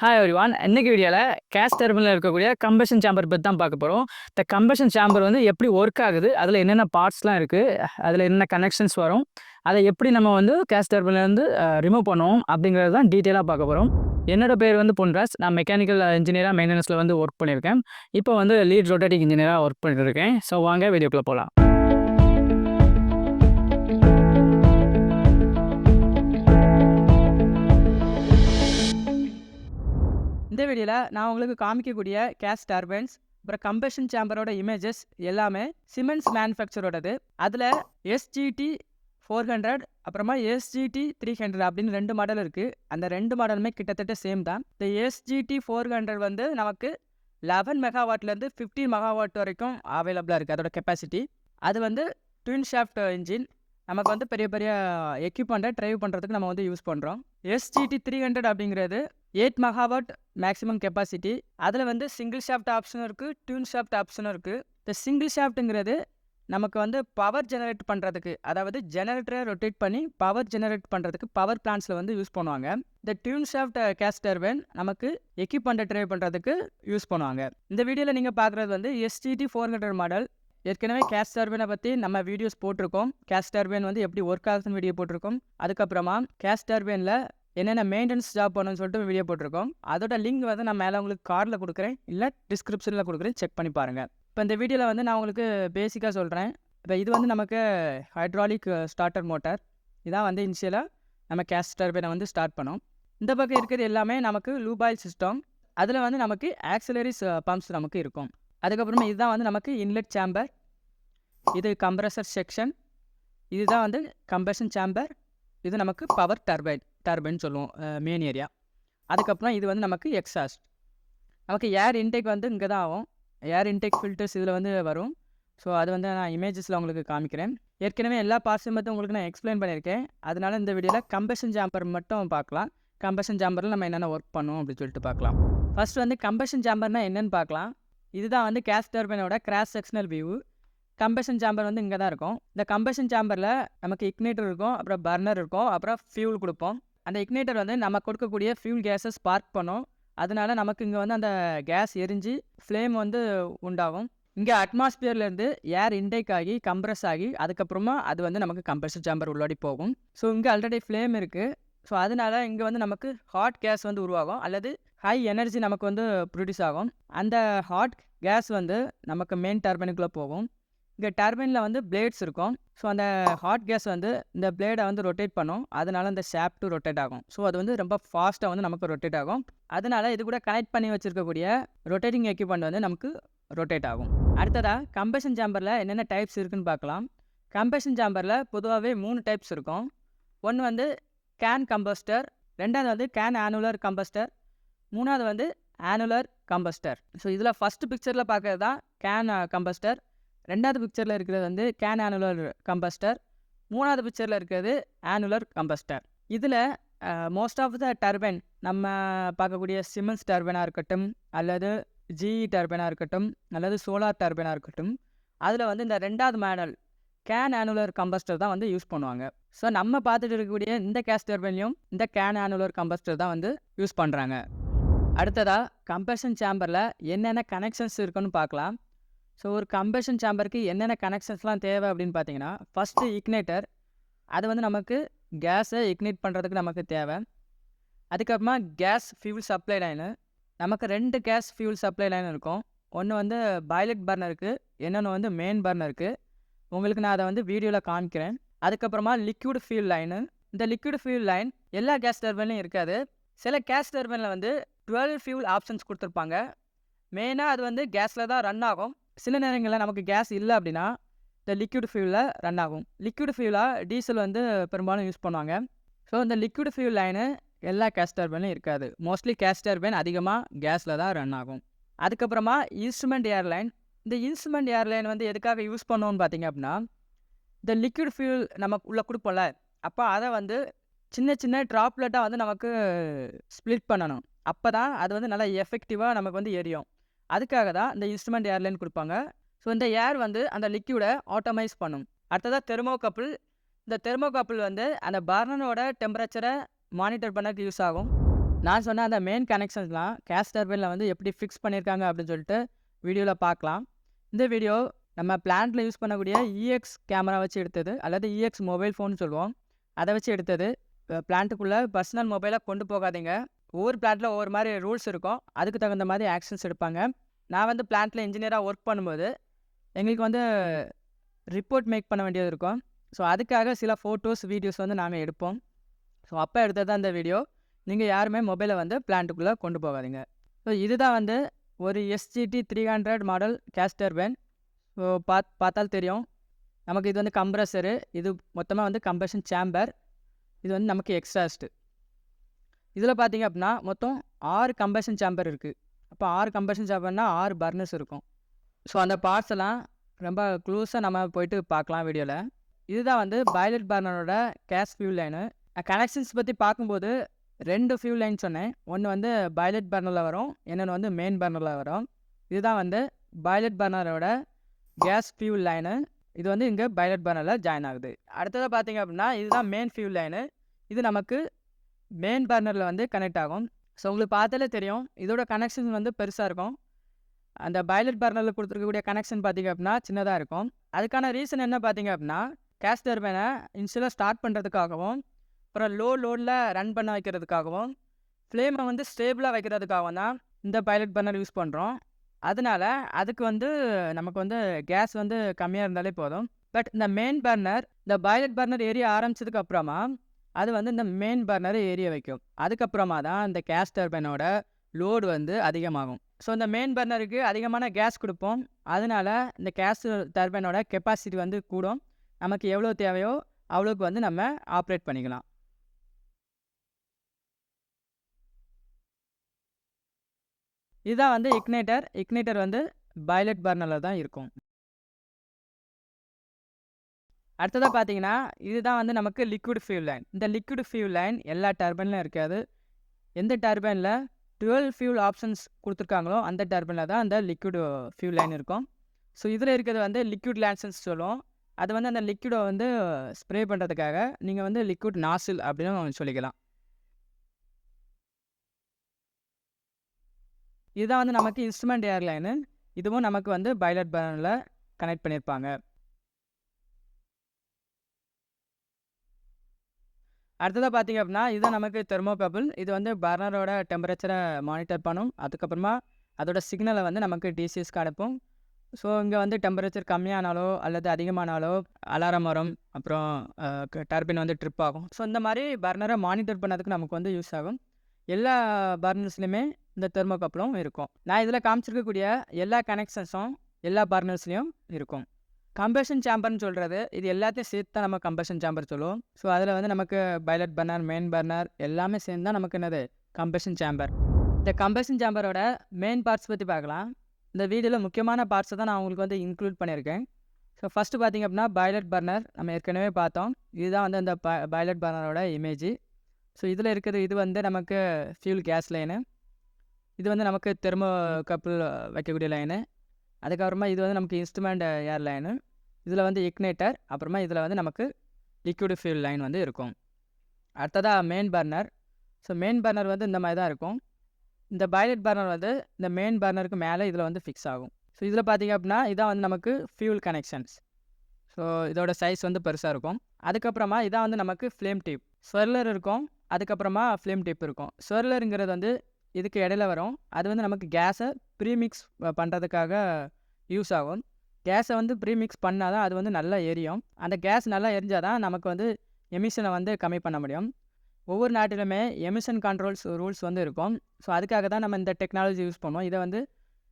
Hi everyone. இன்னைக்கு வீடியோவில் case டர்பைனில் இருக்கக்கூடிய கம்பஷன் சேம்பர் பற்றி தான் பார்க்க போகிறோம். இந்த கம்பஷன் சேம்பர் வந்து எப்படி ஒர்க் ஆகுது, அதில் என்னென்ன பார்ட்ஸ்லாம் இருக்குது, அதில் என்னென்ன கனெக்ஷன்ஸ் வரும், அதை எப்படி நம்ம வந்து கேஸ் டர்பைன்லேருந்து ரிமூவ் பண்ணுவோம் அப்படிங்கிறது தான் டீட்டெயிலாக பார்க்க போகிறோம். என்னோட பேர் வந்து பொன்ராஜ். நான் மெக்கானிக்கல் இன்ஜினியராக மெயின்டெனன்ஸில் வந்து ஒர்க் பண்ணியிருக்கேன். இப்போ வந்து லீட் ரொட்டேட்டிங் இன்ஜினியராக ஒர்க் பண்ணிட்டு இருக்கேன். ஸோ வாங்க வீடியோக்குள்ளே போகலாம். இந்த வீடியோவில் நான் உங்களுக்கு காமிக்கக்கூடிய கேஸ் டர்பைன்ஸ் அப்புறம் கம்பஷன் சேம்பரோட இமேஜஸ் எல்லாமே சிமெண்ட்ஸ் மேனுஃபேக்சரோடது. அதில் எஸ்ஜிடி 400 அப்புறமா எஸ்ஜிடி 300 அப்படின்னு 2 மாடல் இருக்குது. அந்த 2 மாடலுமே கிட்டத்தட்ட சேம் தான். இந்த எஸ்ஜிடி 400 வந்து நமக்கு 11 மெகாவாட்லேருந்து 15 மெகாவாட் வரைக்கும் அவைலபிளாக இருக்குது அதோட கெப்பாசிட்டி. அது வந்து ட்வின் ஷாஃப்ட் இன்ஜின். நமக்கு வந்து பெரிய பெரிய எக்யூப்மெண்ட்டை ட்ரைவ் பண்ணுறதுக்கு நம்ம வந்து யூஸ் பண்ணுறோம். எஸ்ஜிடி 300 அப்படிங்கிறது 8 மெகாவாட் மேக்ஸிமம் கெப்பாசிட்டி. அதில் வந்து சிங்கிள் ஷாஃப்ட் ஆப்ஷனும் இருக்குது, டியூன் ஷாஃப்ட் ஆப்ஷனும் இருக்குது. இந்த சிங்கிள் ஷாஃப்ட்டுங்கிறது நமக்கு வந்து பவர் ஜெனரேட் பண்ணுறதுக்கு, அதாவது ஜெனரேட்டரை ரொட்டேட் பண்ணி பவர் ஜெனரேட் பண்ணுறதுக்கு பவர் பிளான்ஸில் வந்து யூஸ் பண்ணுவாங்க. இந்த டியூன் ஷாஃப்ட் கேஸ் டர்பைன் நமக்கு எக்யூப்மெண்ட்டை ட்ரைவ் பண்ணுறதுக்கு யூஸ் பண்ணுவாங்க. இந்த வீடியோவில் நீங்கள் பார்க்குறது வந்து எஸ்ஜிடி 400 மாடல். ஏற்கனவே கேஸ் டர்பைனை பற்றி நம்ம வீடியோஸ் போட்டிருக்கோம். கேஸ் டர்பைன் வந்து எப்படி ஒர்க் ஆகுதுன்னு வீடியோ போட்டிருக்கோம். அதுக்கப்புறமா கேஸ் டர்பைனில் என்னென்ன மெயின்டெனன்ஸ் ஜாப் பண்ணணும்னு சொல்லிட்டு வீடியோ போட்டிருக்கோம். அதோட லிங்க் வந்து நான் மேலே உங்களுக்கு கார்டில் கொடுக்குறேன், இல்லை டிஸ்கிரிப்ஷனில் கொடுக்குறேன், செக் பண்ணி பாருங்கள். இப்போ இந்த வீடியோவில் வந்து நான் உங்களுக்கு பேசிக்காக சொல்கிறேன். இப்போ இது வந்து நமக்கு ஹைட்ராலிக் ஸ்டார்டர் மோட்டார். இதான் வந்து இனிஷியலாக நம்ம கேஸ் டர்பைனை வந்து ஸ்டார்ட் பண்ணோம். இந்த பக்கம் இருக்கிறது எல்லாமே நமக்கு லூபாயில் சிஸ்டம். அதில் வந்து நமக்கு ஆக்சிலரிஸ் பம்ப்ஸ் நமக்கு இருக்கும். அதுக்கப்புறமா இதுதான் வந்து நமக்கு இன்லெட் சேம்பர், இது கம்ப்ரஸர் செக்ஷன், இதுதான் வந்து கம்பஷன் சேம்பர், இது நமக்கு பவர் டர்பைன் சொல்லுவோம் மெயின் ஏரியா. அதுக்கப்புறம் இது வந்து நமக்கு எக்ஸாஸ்ட். நமக்கு ஏர் இன்டேக் வந்து இங்கே தான் ஆகும். ஏர் இன்டேக் ஃபில்டர்ஸ் இதில் வந்து வரும். ஸோ அது வந்து நான் இமேஜஸில் உங்களுக்கு காமிக்கிறேன். ஏற்கனவே எல்லா பார்ட்ஸையும் மட்டும் உங்களுக்கு நான் எக்ஸ்பிளைன் பண்ணியிருக்கேன். அதனால இந்த வீடியோவில் கம்பஷன் சேம்பர் மட்டும் பார்க்கலாம். கம்பஷன் சேம்பரில் நம்ம என்னென்ன ஒர்க் பண்ணுவோம் அப்படின்னு சொல்லிட்டு பார்க்கலாம். ஃபர்ஸ்ட் வந்து கம்பஷன் சேம்பர்னால் என்னென்னு பார்க்கலாம். இதுதான் வந்து கேஸ் டர்பைனோட cross sectional view. Combustion chamber வந்து இங்கே தான் இருக்கும். இந்த கம்பஷன் சேம்பரில் நமக்கு இக்னேட்டர் இருக்கும், அப்புறம் பர்னர் இருக்கும், அப்புறம் ஃபியூல் கொடுப்போம். அந்த இக்னேட்டர் வந்து நம்ம கொடுக்கக்கூடிய ஃபியூல் கேஸை ஸ்பார்க் பண்ணும். அதனால நமக்கு இங்கே வந்து அந்த கேஸ் எரிஞ்சு ஃப்ளேம் வந்து உண்டாகும். இங்கே அட்மாஸ்பியர்லேருந்து ஏர் இன்டேக் ஆகி கம்ப்ரஸ் ஆகி அதுக்கப்புறமா அது வந்து நமக்கு கம்பஷன் சேம்பர் உள்ளாடி போகும். ஸோ இங்கே ஆல்ரெடி ஃப்ளேம் இருக்குது. ஸோ அதனால இங்கே வந்து நமக்கு ஹாட் கேஸ் வந்து உருவாகும், அல்லது ஹை எனர்ஜி நமக்கு வந்து ப்ரொடியூஸ் ஆகும். அந்த ஹாட் கேஸ் வந்து நமக்கு மெயின் டர்பைனுக்குள்ளே போகும். இங்கே டர்பைனில் வந்து பிளேட்ஸ் இருக்கும். ஸோ அந்த ஹாட் கேஸ் வந்து இந்த பிளேடை வந்து ரொட்டேட் பண்ணும். அதனால இந்த ஷாஃப்ட்டு ரொட்டேட் ஆகும். ஸோ அது வந்து ரொம்ப ஃபாஸ்ட்டாக வந்து நமக்கு ரொட்டேட் ஆகும். அதனால இது கூட கனெக்ட் பண்ணி வச்சுருக்கக்கூடிய ரொட்டேட்டிங் எக்யூப்மெண்ட் வந்து நமக்கு ரொட்டேட் ஆகும். அடுத்ததாக கம்பஷன் சேம்பரில் என்னென்ன டைப்ஸ் இருக்குதுன்னு பார்க்கலாம். கம்பஷன் சேம்பரில் பொதுவாகவே 3 டைப்ஸ் இருக்கும். ஒன்று வந்து கேன் கம்பஸ்டர், ரெண்டாவது வந்து கேன் ஆனுலர் கம்பஸ்டர், மூணாவது வந்து ஆனுலர் கம்பஸ்டர். ஸோ இதில் ஃபஸ்ட்டு பிக்சரில் பார்க்குறது தான் கேன் கம்பஸ்டர், ரெண்டாவது பிக்சரில் இருக்கிறது வந்து கேன் ஆனுலர் கம்பஸ்டர், மூணாவது பிக்சரில் இருக்கிறது ஆனுலர் கம்பஸ்டர். இதில் மோஸ்ட் ஆஃப் த டர்பைன் நம்ம பார்க்கக்கூடிய சிமெண்ட்ஸ் டர்பைனாக இருக்கட்டும், அல்லது ஜிஇ டர்பைனாக இருக்கட்டும், அல்லது சோலார் டர்பைனாக இருக்கட்டும், அதில் வந்து இந்த ரெண்டாவது மாடல் கேன் ஆனுலர் கம்பஸ்டர் தான் வந்து யூஸ் பண்ணுவாங்க. ஸோ நம்ம பார்த்துட்டு இருக்கக்கூடிய இந்த கேஸ் டர்பைன்லையும் இந்த கேன் ஆனுலர் கம்பஸ்டர் தான் வந்து யூஸ் பண்ணுறாங்க. அடுத்ததாக கம்பஷன் சேம்பரில் என்னென்ன கனெக்ஷன்ஸ் இருக்குன்னு பார்க்கலாம். ஸோ ஒரு கம்பஷன் சேம்பருக்கு என்னென்ன கனெக்ஷன்ஸ்லாம் தேவை அப்படின்னு பார்த்தீங்கன்னா, ஃபஸ்ட்டு இக்னேட்டர். அது வந்து நமக்கு கேஸை இக்னேட் பண்ணுறதுக்கு நமக்கு தேவை. அதுக்கப்புறமா கேஸ் ஃபியூல் சப்ளை லைனு. நமக்கு 2 கேஸ் ஃபியூல் சப்ளை லைன் இருக்கும். ஒன்று வந்து பைலட் பர்னருக்கு, இன்னொன்று வந்து மெயின் பர்னருக்கு. உங்களுக்கு நான் அதை வந்து வீடியோவில் காமிக்கிறேன். அதுக்கப்புறமா லிக்விட் ஃபியூல் லைனு. இந்த லிக்விட் ஃபியூல் லைன் எல்லா கேஸ் டர்பைன்லையும் இருக்காது. சில கேஸ் டர்பைனில் வந்து 12 ஃபியூல் ஆப்ஷன்ஸ் கொடுத்துருப்பாங்க. மெயினாக அது வந்து கேஸில் தான் ரன் ஆகும். சில நேரங்களில் நமக்கு கேஸ் இல்லை அப்படின்னா இந்த லிக்விட் ஃபியூலில் ரன் ஆகும். லிக்விட் ஃபியூலாக டீசல் வந்து பெரும்பாலும் யூஸ் பண்ணுவாங்க. ஸோ இந்த லிக்விட் ஃபியூல் லைனு எல்லா கேஸ் டர்பைன்லையும் இருக்காது. மோஸ்ட்லி கேஸ் டர்பைன் அதிகமாக கேஸில் தான் ரன் ஆகும். அதுக்கப்புறமா இன்ஸ்ட்ருமெண்ட் ஏர்லைன். இந்த இன்ஸ்ட்ருமெண்ட் ஏர்லைன் வந்து எதுக்காக யூஸ் பண்ணுவோம்னு பார்த்தீங்க அப்படின்னா, இந்த லிக்விட் ஃபியூல் நமக்கு உள்ளே கொடுப்போம்ல, அப்போ அதை வந்து சின்ன சின்ன ட்ராப்லெட்டாக வந்து நமக்கு ஸ்ப்ளிட் பண்ணணும். அப்போ தான் அது வந்து நல்லா எஃபெக்டிவாக நமக்கு வந்து எரியும். அதுக்காக தான் இந்த இன்ஸ்ட்ருமெண்ட் ஏர்லைன் கொடுப்பாங்க. ஸோ இந்த ஏர் வந்து அந்த லிக்யூடை ஆட்டோமைஸ் பண்ணும். அடுத்ததாக தெர்மோகப்பிள். இந்த தெர்மோகப்பிள் வந்து அந்த பர்னரோட டெம்பரேச்சரை மானிட்டர் பண்ணக்கு யூஸ் ஆகும். நான் சொன்ன அந்த மெயின் கனெக்ஷன்ஸ்லாம் கேஸ் டர்பைனில் வந்து எப்படி ஃபிக்ஸ் பண்ணியிருக்காங்க அப்படின்னு சொல்லிட்டு வீடியோவில் பார்க்கலாம். இந்த வீடியோ நம்ம பிளான்ட்டில் யூஸ் பண்ணக்கூடிய இஎக்ஸ் கேமரா வச்சு எடுத்தது, அல்லது இஎக்ஸ் மொபைல் ஃபோன் சொல்லுவோம். அதை வச்சு எடுத்தது. பிளான்ட்டுக்குள்ளே பர்சனல் மொபைலை கொண்டு போகாதீங்க. ஒவ்வொரு பிளான்ட்டில் ஒவ்வொரு மாதிரி ரூல்ஸ் இருக்கும். அதுக்கு தகுந்த மாதிரி ஆக்ஷன்ஸ் எடுப்பாங்க. நான் வந்து பிளான்ட்டில் இன்ஜினியராக ஒர்க் பண்ணும்போது எங்களுக்கு வந்து ரிப்போர்ட் மேக் பண்ண வேண்டியது இருக்கும். ஸோ அதுக்காக சில ஃபோட்டோஸ், வீடியோஸ் வந்து நாங்கள் எடுப்போம். ஸோ அப்போ எடுத்தது தான் இந்த வீடியோ. நீங்கள் யாருமே மொபைலை வந்து பிளான்ட்டுக்குள்ளே கொண்டு போகாதீங்க. ஸோ இதுதான் வந்து ஒரு SGT 300 model gas turbine. So பார்த்தால் தெரியும். நமக்கு இது வந்து கம்ப்ரஸரு, இது மொத்தமாக வந்து கம்பஷன் சேம்பர், இது வந்து நமக்கு எக்ஸாஸ்ட்டு. இதில் பார்த்தீங்க அப்படின்னா மொத்தம் 6 கம்பஷன் சேம்பர் இருக்குது. அப்போ 6 கம்பஷன் சேம்பர்னா 6 பர்னர்ஸ் இருக்கும். ஸோ அந்த பார்ட்ஸ் எல்லாம் ரொம்ப க்ளோஸாக நம்ம போயிட்டு பார்க்கலாம் வீடியோவில். இதுதான் வந்து பைலட் பர்னரோட கேஸ் ஃபியூல் லைனு. கனெக்ஷன்ஸ் பற்றி பார்க்கும்போது 2 ஃபியூல் லைன் சொன்னேன். ஒன்று வந்து பைலட் பர்னரில் வரும், இன்னொன்று வந்து மெயின் பர்னரில் வரும். இதுதான் வந்து பைலட் பர்னரோட கேஸ் ஃபியூல் லைனு. இது வந்து இங்கே பைலட் பர்னரில் ஜாயின் ஆகுது. அடுத்ததாக பார்த்தீங்க அப்படின்னா இதுதான் மெயின் ஃபியூல் லைனு. இது நமக்கு மெயின் பர்னரில் வந்து கனெக்ட் ஆகும். ஸோ உங்களுக்கு பார்த்தாலே தெரியும், இதோட கனெக்ஷன் வந்து பெருசாக இருக்கும். அந்த பைலட் பர்னரில் கொடுத்துருக்கக்கூடிய கனெக்ஷன் பார்த்தீங்க அப்படின்னா சின்னதாக இருக்கும். அதுக்கான ரீசன் என்ன பார்த்தீங்க அப்படின்னா, கேஸ் டர்பைனை இன்ஸ்டலாக ஸ்டார்ட் பண்ணுறதுக்காகவும், அப்புறம் லோடில் ரன் பண்ண வைக்கிறதுக்காகவும், ஃப்ளேமை வந்து ஸ்டேபிளாக வைக்கிறதுக்காகவும் தான் இந்த பைலட் பர்னர் யூஸ் பண்ணுறோம். அதனால அதுக்கு வந்து நமக்கு வந்து கேஸ் வந்து கம்மியாக இருந்தாலே போதும். பட் இந்த மெயின் பர்னர், இந்த பைலட் பர்னர் எரிய ஆரம்பிச்சதுக்கு அப்புறமா அது வந்து இந்த மெயின் பர்னரை எரிய வைக்கும். அதுக்கப்புறமா தான் இந்த கேஸ் டர்பைனோட லோடு வந்து அதிகமாகும். ஸோ இந்த மெயின் பர்னருக்கு அதிகமான கேஸ் கொடுப்போம். அதனால இந்த கேஸ் டர்பைனோட கெப்பாசிட்டி வந்து கூடும். நமக்கு எவ்வளோ தேவையோ அவ்வளோக்கு வந்து நம்ம ஆப்ரேட் பண்ணிக்கலாம். இதுதான் வந்து இக்னைட்டர். இக்னைட்டர் வந்து பைலட் பர்னரில் தான் இருக்கும். அடுத்ததாக பார்த்தீங்கன்னா இதுதான் வந்து நமக்கு லிக்விட் ஃபியூல் லைன். இந்த லிக்விட் ஃபியூல் லைன் எல்லா டர்பைன்லையும் இருக்காது. எந்த டர்பைனில் 12 ஃபியூல் ஆப்ஷன்ஸ் கொடுத்துருக்காங்களோ அந்த டர்பைனில் தான் அந்த லிக்விட் ஃபியூல் லைன் இருக்கும். ஸோ இதில் இருக்கிறது வந்து லிக்விட் லான்சன்ஸ் சொல்லுவோம். அது வந்து அந்த லிக்விடை வந்து ஸ்ப்ரே பண்ணுறதுக்காக நீங்கள் வந்து லிக்விட் நாசில் அப்படின்னு சொல்லிக்கலாம். இதுதான் வந்து நமக்கு இன்ஸ்ட்ருமெண்ட் ஏர்லைனு. இதுவும் நமக்கு வந்து பைலட் பர்னரில் கனெக்ட் பண்ணியிருப்பாங்க. அடுத்ததாக பார்த்தீங்க அப்படின்னா இதுதான் நமக்கு தெர்மோகப்பிள். இது வந்து பர்னரோட டெம்பரேச்சரை மானிட்டர் பண்ணும். அதுக்கப்புறமா அதோட சிக்னலை வந்து நமக்கு டிசிஎஸ்க்கு அனுப்பும். ஸோ இங்கே வந்து டெம்பரேச்சர் கம்மியானாலோ அல்லது அதிகமானாலோ அலாரம் வரும். அப்புறம் டர்பைன் வந்து ட்ரிப் ஆகும். ஸோ இந்த மாதிரி பர்னரை மானிட்டர் பண்ணதுக்கு நமக்கு வந்து யூஸ் ஆகும். எல்லா பர்னர்ஸ்லையுமே இந்த தெர்மோகப்பிளும் இருக்கும். நான் இதில் காமிச்சிருக்கக்கூடிய எல்லா கனெக்ஷன்ஸும் எல்லா பர்னர்ஸ்லையும் இருக்கும். கம்பஷன் சேம்பர்னு சொல்கிறது இது எல்லாத்தையும் சேர்த்து தான் நம்ம கம்பஷன் சேம்பர் சொல்லுவோம். ஸோ அதில் வந்து நமக்கு பைலட் பர்னர், மெயின் பர்னர் எல்லாமே சேர்ந்து தான் நமக்கு என்னது கம்பஷன் சேம்பர். இந்த கம்பஷன் சேம்பரோட மெயின் பார்ட்ஸ் பற்றி பார்க்கலாம். இந்த வீடியோவில் முக்கியமான பார்ட்ஸை தான் நான் உங்களுக்கு வந்து இன்க்ளூட் பண்ணியிருக்கேன். ஸோ ஃபஸ்ட்டு பார்த்திங்க அப்படின்னா பைலட் பர்னர் நம்ம ஏற்கனவே பார்த்தோம். இதுதான் வந்து அந்த பைலட் பர்னரோட இமேஜ். ஸோ இதில் இருக்கிறது இது வந்து நமக்கு ஃபியூல் கேஸ் லைனு. இது வந்து நமக்கு தெர்மோகப்பிள் வைக்கக்கூடிய லைனு. அதுக்கப்புறமா இது வந்து நமக்கு இன்ஸ்ட்ருமெண்ட் ஏர் லைனு. இதில் வந்து இக்னைட்டர், அப்புறமா இதில் வந்து நமக்கு லிக்விட் ஃபியூல் லைன் வந்து இருக்கும். அடுத்ததாக main burner. So main burner வந்து இந்த மாதிரி தான் இருக்கும். இந்த பைலட் பர்னர் வந்து இந்த மெயின் பர்னருக்கு மேலே இதில் வந்து ஃபிக்ஸ் ஆகும். ஸோ இதில் பார்த்திங்க அப்படின்னா இதான் வந்து நமக்கு ஃபியூல் கனெக்ஷன்ஸ். ஸோ இதோட சைஸ் வந்து பெருசாக இருக்கும். அதுக்கப்புறமா இதான் வந்து நமக்கு ஃப்ளேம் டியூப். ஸ்வெர்லர் இருக்கும். அதுக்கப்புறமா ஃப்ளேம் டியூப் இருக்கும். ஸ்வெர்லருங்கிறது வந்து இதுக்கு இடையில வரும். அது வந்து நமக்கு கேஸை ப்ரீமிக்ஸ் பண்ணுறதுக்காக யூஸ் ஆகும். கேஸை வந்து ப்ரீமிக்ஸ் பண்ணால் தான் அது வந்து நல்லா எரியும். அந்த கேஸ் நல்லா எரிஞ்சால் தான் நமக்கு வந்து எமிஷனை வந்து கம்மி பண்ண முடியும். ஒவ்வொரு நாட்டிலுமே எமிஷன் கண்ட்ரோல்ஸ் ரூல்ஸ் வந்து இருக்கும். ஸோ அதுக்காக தான் நம்ம இந்த டெக்னாலஜி யூஸ் பண்ணுவோம். இதை வந்து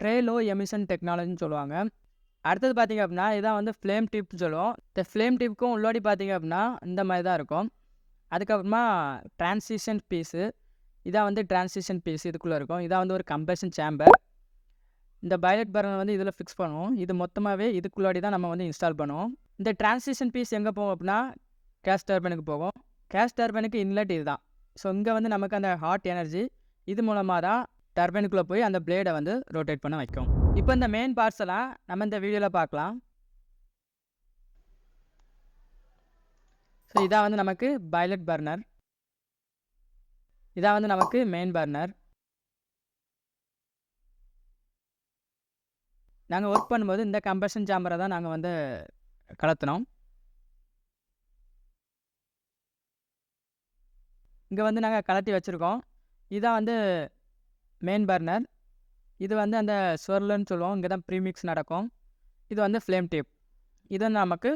ட்ரே லோ எமிஷன் டெக்னாலஜின்னு சொல்லுவாங்க. அடுத்தது பார்த்திங்க அப்படின்னா இதான் வந்து ஃப்ளேம் டியூப்னு சொல்லுவோம். இந்த ஃப்ளேம் டியூப்க்கும் உள்ளோடி பார்த்திங்க அப்படின்னா இந்த மாதிரி தான் இருக்கும். அதுக்கப்புறமா டிரான்சிஷன் பீஸு. இதான் வந்து டிரான்சிஷன் பீஸ் இதுக்குள்ளே இருக்கும். இதான் வந்து ஒரு கம்பஷன் சேம்பர். இந்த பைலட் பர்னர் வந்து இதில் ஃபிக்ஸ் பண்ணுவோம். இது மொத்தமாகவே இதுக்குள்ளாடி தான் நம்ம வந்து இன்ஸ்டால் பண்ணுவோம். இந்த டிரான்சிஷன் பீஸ் எங்கே போகும் அப்படின்னா கேஸ் டர்பைனுக்கு போகும். கேஸ் டர்பைனுக்கு இன்லெட் இது தான். ஸோ இங்கே வந்து நமக்கு அந்த ஹாட் எனர்ஜி இது மூலமாக தான் டர்பைனுக்குள்ளே போய் அந்த பிளேடை வந்து ரொட்டேட் பண்ண வைக்கும். இப்போ இந்த மெயின் பார்ட்ஸ் எல்லாம் நம்ம இந்த வீடியோவில் பார்க்கலாம். ஸோ இதான் வந்து நமக்கு பைலட் பர்னர். இதான் வந்து நமக்கு மெயின் பர்னர். நாங்கள் ஒர்க் பண்ணும்போது இந்த கம்பஷன் சேம்பரை தான் நாங்கள் வந்து கலத்தினோம். இங்கே வந்து நாங்கள் கலட்டி வச்சுருக்கோம். இதான் வந்து மெயின் பர்னர். இது வந்து அந்த ஸ்வர்லன்னு சொல்லுவோம். இங்கே தான் ப்ரீமிக்ஸ் நடக்கும். இது வந்து ஃப்ளேம் டியூப். இது வந்து நமக்கு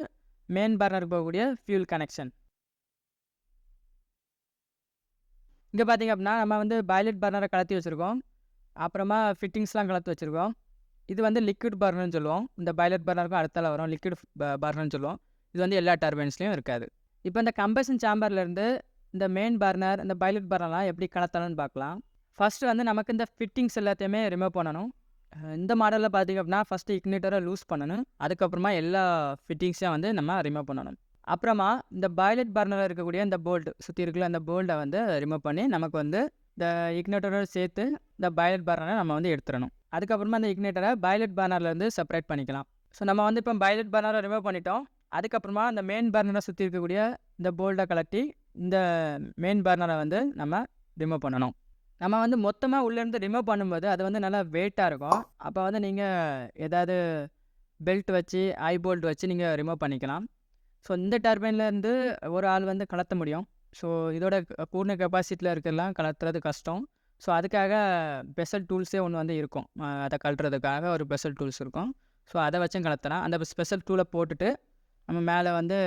மெயின் பர்னருக்கு போகக்கூடிய ஃபியூல் கனெக்ஷன். இங்கே பார்த்திங்க அப்படின்னா நம்ம வந்து பாய்லட் பர்னரை கலத்தி வச்சுருக்கோம். அப்புறமா ஃபிட்டிங்ஸ்லாம் கலத்து வச்சுருக்கோம். இது வந்து லிக்விட் பர்னர்னு சொல்லுவோம். இந்த பாய்லட் பர்னருக்கும் அடுத்தால வரும் லிக்விட் பர்னர்னு சொல்லுவோம். இது வந்து எல்லா டர்பைன்ஸ்லையும் இருக்காது. இப்போ இந்த கம்பஷன் சேம்பர்லேருந்து இந்த மெயின் பர்னர், இந்த பாய்லட் பர்னர்லாம் எப்படி கலத்தலாம்னு பார்க்கலாம். ஃபஸ்ட்டு வந்து நமக்கு இந்த ஃபிட்டிங்ஸ் எல்லாத்தையுமே ரிமூவ் பண்ணணும். இந்த மாடலில் பார்த்திங்க அப்படின்னா ஃபஸ்ட்டு இக்னிட்டரை லூஸ் பண்ணணும். அதுக்கப்புறமா எல்லா ஃபிட்டிங்ஸையும் வந்து நம்ம ரிமூவ் பண்ணணும். அப்புறமா இந்த பாய்லட் பர்னரில் இருக்கக்கூடிய இந்த போல்ட் சுற்றி இருக்குல்ல அந்த போல்ட்டை வந்து ரிமூவ் பண்ணி நமக்கு வந்து இந்த இக்னேட்டரோடு சேர்த்து இந்த பாய்லட் பர்னரை நம்ம வந்து எடுத்துடணும். அதுக்கப்புறமா அந்த இக்னேட்டரை பாய்லட் பர்னர்லேருந்து செப்பரேட் பண்ணிக்கலாம். ஸோ நம்ம வந்து இப்போ பாய்லட் பர்னரை ரிமூவ் பண்ணிட்டோம். அதுக்கப்புறமா இந்த மெயின் பர்னரை சுற்றி இருக்கக்கூடிய இந்த போல்ட்டை கலட்டி இந்த மெயின் பர்னரை வந்து நம்ம ரிமூவ் பண்ணணும். நம்ம வந்து மொத்தமாக உள்ளேருந்து ரிமூவ் பண்ணும்போது அது வந்து நல்லா வெயிட்டாக இருக்கும். அப்போ வந்து நீங்கள் ஏதாவது பெல்ட் வச்சு ஐ போல்ட் வச்சு நீங்கள் ரிமூவ் பண்ணிக்கலாம். ஸோ இந்த டர்பைன்லேருந்து ஒரு ஆள் வந்து கலத்த முடியும். ஸோ இதோட பூர்ண கெப்பாசிட்டியில் இருக்கிறலாம் கலத்துறது கஷ்டம். ஸோ அதுக்காக ஸ்பெஷல் டூல்ஸே ஒன்று வந்து இருக்கும். அதை கழட்டுறதுக்காக ஒரு ஸ்பெஷல் டூல்ஸ் இருக்கும். ஸோ அதை வச்சும் கலத்தலாம். அந்த ஸ்பெஷல் டூலை போட்டுட்டு நம்ம மேலே வந்து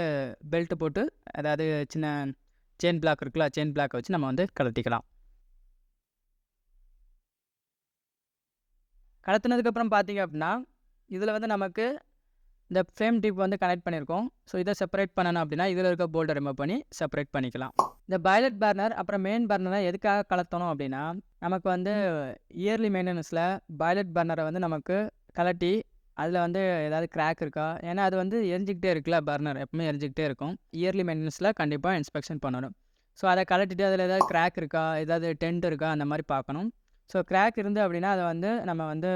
பெல்ட்டு போட்டு அதாவது சின்ன செயின் பிளாக் இருக்குல்ல, செயின் பிளாக்கை வச்சு நம்ம வந்து கழட்டிக்கலாம். கலத்துனதுக்கப்புறம் பார்த்திங்க அப்படின்னா இதில் வந்து நமக்கு இந்த ஃப்ரேம் டிப் வந்து கனெக்ட் பண்ணியிருக்கோம். ஸோ இதை செப்பரேட் பண்ணணும் அப்படின்னா இதில் இருக்க போல்ட்டை ரிமூவ் பண்ணி செப்பரேட் பண்ணிக்கலாம். இந்த பாய்லட் பர்னர் அப்புறம் மெயின் பர்னரை எதுக்காக கலத்தணும் அப்படின்னா நமக்கு வந்து இயர்லி மெயின்டெனன்ஸில் பாய்லட் பர்னரை வந்து நமக்கு கலட்டி அதில் வந்து ஏதாவது கிராக் இருக்கா, ஏன்னா அது வந்து எரிஞ்சிக்கிட்டே இருக்குல்ல, பர்னர் எப்பவுமே எரிஞ்சிக்கிட்டே இருக்கும். இயர்லி மெயின்டெனன்ஸில் கண்டிப்பாக இன்ஸ்பெக்ஷன் பண்ணணும். ஸோ அதை கலட்டிட்டு அதில் ஏதாவது கிராக் இருக்கா, ஏதாவது டென்ட் இருக்கா அந்த மாதிரி பார்க்கணும். ஸோ கிராக் இருந்து அப்படின்னா அதை வந்து நம்ம வந்து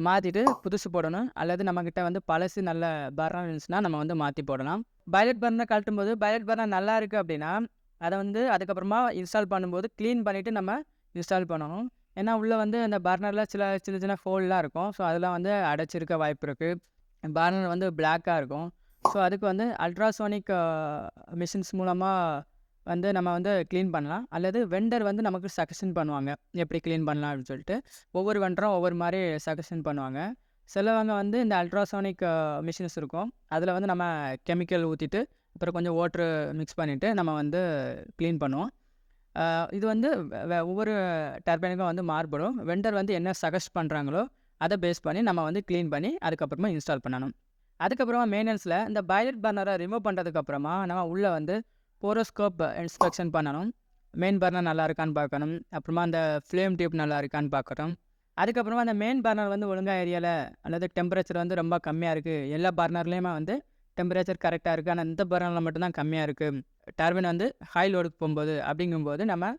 மாற்றிட்டு புதுசு போடணும். அல்லது நம்மக்கிட்ட வந்து பழசு நல்ல பர்னர் இருந்துச்சுன்னா நம்ம வந்து மாற்றி போடலாம். பாய்லட் பர்னரை கழட்டும் போது பாய்லட் பர்னர் நல்லா இருக்குது அப்படின்னா அதை வந்து அதுக்கப்புறமா இன்ஸ்டால் பண்ணும்போது க்ளீன் பண்ணிவிட்டு நம்ம இன்ஸ்டால் பண்ணணும். ஏன்னா உள்ளே வந்து அந்த பர்னரில் சின்ன சின்ன ஃபோல்டெலாம் இருக்கும். ஸோ அதெல்லாம் வந்து அடைச்சிருக்க வாய்ப்பு இருக்குது. பர்னர் வந்து பிளாக்காக இருக்கும். ஸோ அதுக்கு வந்து அல்ட்ராசோனிக் மிஷின்ஸ் மூலமாக வந்து நம்ம வந்து க்ளீன் பண்ணலாம். அல்லது வெண்டர் வந்து நமக்கு சஜஷன் பண்ணுவாங்க எப்படி க்ளீன் பண்ணலாம் அப்படின்னு சொல்லிட்டு. ஒவ்வொரு வெண்டரும் ஒவ்வொரு மாதிரி சஜஷன் பண்ணுவாங்க. சிலவங்க வந்து இந்த அல்ட்ராசோனிக் மிஷின்ஸ் இருக்கும். அதில் வந்து நம்ம கெமிக்கல் ஊற்றிட்டு அப்புறம் கொஞ்சம் வாட்ரு மிக்ஸ் பண்ணிவிட்டு நம்ம வந்து க்ளீன் பண்ணுவோம். இது வந்து ஒவ்வொரு டர்பைனுக்கும் வந்து மாறுபடும். வெண்டர் வந்து என்ன சஜஸ்ட் பண்ணுறாங்களோ அதை பேஸ் பண்ணி நம்ம வந்து க்ளீன் பண்ணி அதுக்கப்புறமா இன்ஸ்டால் பண்ணணும். அதுக்கப்புறமா மெயின்டெனன்ஸில் இந்த பாய்லட் பர்னரை ரிமூவ் பண்ணுறதுக்கப்புறமா நம்ம உள்ளே வந்து போரோஸ்கோப் இன்ஸ்பெக்ஷன் பண்ணணும். மெயின் பர்னர் நல்லா இருக்கான்னு பார்க்கணும். அப்புறமா அந்த ஃப்ளேம் டியூப் நல்லா இருக்கான்னு பார்க்கணும். அதுக்கப்புறமா அந்த மெயின் பர்னர் வந்து ஒழுங்காக எரியலை அல்லது டெம்பரேச்சர் வந்து ரொம்ப கம்மியாக இருக்குது. எல்லா பர்னர்லேயுமே வந்து டெம்பரேச்சர் கரெக்டாக இருக்குது, ஆனால் இந்த பர்னரில் மட்டும்தான் கம்மியாக இருக்குது. டர்பைன் வந்து ஹை லோடுக்கு போகும்போது அப்படிங்கும்போது நம்ம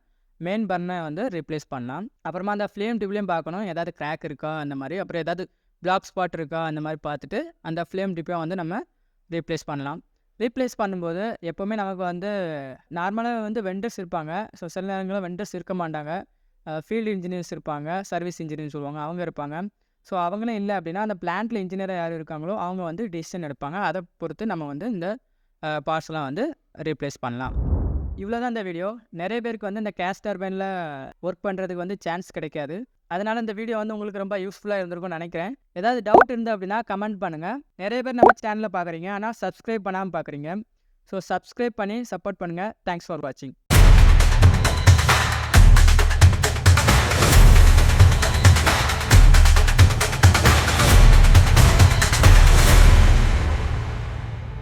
மெயின் பர்னரை வந்து ரீப்ளேஸ் பண்ணலாம். அப்புறமா அந்த ஃப்ளேம் டியூப்லேயும் பார்க்கணும் ஏதாவது கிராக் இருக்கா அந்த மாதிரி, அப்புறம் ஏதாவது பிளாக் ஸ்பாட் இருக்கா அந்த மாதிரி பார்த்துட்டு அந்த ஃப்ளேம் டியூப்பை வந்து நம்ம ரீப்ளேஸ் பண்ணலாம். ரீப்ளேஸ் பண்ணும்போது எப்போவுமே நமக்கு வந்து நார்மலாக வந்து வெண்டர்ஸ் இருப்பாங்க. ஸோ சில நேரங்களில் வெண்டர்ஸ் இருக்க மாட்டாங்க. ஃபீல்டு இன்ஜினியர்ஸ் இருப்பாங்க, சர்வீஸ் இன்ஜினியர்னு சொல்லுவாங்க, அவங்க இருப்பாங்க. ஸோ அவங்களும் இல்லை அப்படின்னா அந்த பிளான்ட்டில் இன்ஜினியராக யார் இருக்காங்களோ அவங்க வந்து டிசிஷன் எடுப்பாங்க. அதை பொறுத்து நம்ம வந்து இந்த பார்ட்ஸ்லாம் வந்து ரீப்ளேஸ் பண்ணலாம். இவ்வளோ தான் இந்த வீடியோ. நிறைய பேருக்கு வந்து இந்த கேஸ் டர்பைனில் ஒர்க் பண்ணுறதுக்கு வந்து சான்ஸ் கிடைக்காது. அதனால் இந்த வீடியோ வந்து உங்களுக்கு ரொம்ப யூஸ்ஃபுல்லாக இருந்திருக்கும்னு நினைக்கிறேன். ஏதாவது டவுட் இருந்து அப்படின்னா கமெண்ட் பண்ணுங்கள். நிறைய பேர் நம்ம சேனலில் பார்க்குறீங்க, ஆனால் சப்ஸ்கிரைப் பண்ணாமல் பார்க்குறீங்க. ஸோ சப்ஸ்கிரைப் பண்ணி சப்போர்ட் பண்ணுங்கள். தேங்க்ஸ் ஃபார் வாட்சிங்.